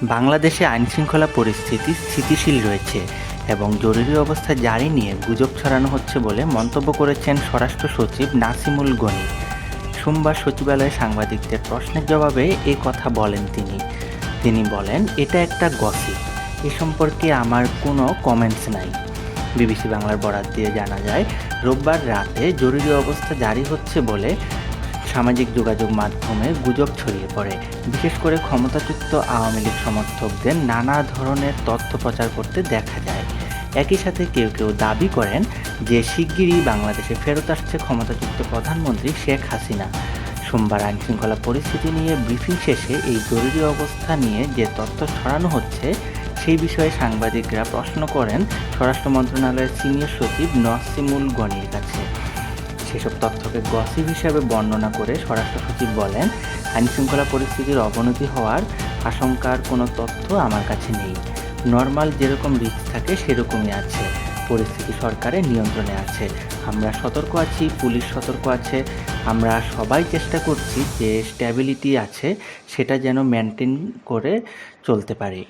বাংলাদেশে আইনশৃঙ্খলা পরিস্থিতি স্থিতিশীল রয়েছে এবং জরুরি অবস্থা জারি নিয়ে গুজব ছড়ানো হচ্ছে বলে মন্তব্য করেছেন স্বরাষ্ট্র সচিব নাসিমুল গনি। সোমবার সচিবালয়ে সাংবাদিকদের প্রশ্নের জবাবে এ কথা বলেন তিনি বলেন, এটা একটা গসিপ, এ সম্পর্কে আমার কোনো কমেন্টস নাই। বিবিসি বাংলার বরাত দিয়ে জানা যায়, রোববার রাতে জরুরি অবস্থা জারি হচ্ছে বলে সামাজিক যোগাযোগ মাধ্যমে গুজব ছড়িয়ে পড়ে। বিশেষ করে ক্ষমতাচ্যুত আওয়ামী লীগ সমর্থকদের নানা ধরনের তথ্য প্রচার করতে দেখা যায়। একই সাথে কেউ কেউ দাবি করেন যে শিগগিরই বাংলাদেশে ফেরত আসছে ক্ষমতাচ্যুত প্রধানমন্ত্রী শেখ হাসিনা। সোমবার আইনশৃঙ্খলা পরিস্থিতি নিয়ে ব্রিফিং শেষে এই জরুরি অবস্থা নিয়ে যে তথ্য ছড়ানো হচ্ছে সেই বিষয়ে সাংবাদিকরা প্রশ্ন করেন স্বরাষ্ট্র মন্ত্রণালয়ের সিনিয়র সচিব নাসিমুল গনির কাছে। সেসব তথ্যকে গসিপ হিসাবে বর্ণনা করে স্বরাষ্ট্র সচিব বলেন, আইনশৃঙ্খলা পরিস্থিতির অবনতি হওয়ার আশঙ্কার কোনো তথ্য আমার কাছে নেই। নর্মাল যেরকম রিস্ক থাকে সেরকমই আছে। পরিস্থিতি সরকারের নিয়ন্ত্রণে আছে। আমরা সতর্ক আছি, পুলিশ সতর্ক আছে। আমরা সবাই চেষ্টা করছি যে স্ট্যাবিলিটি আছে সেটা যেন মেনটেন করে চলতে পারি।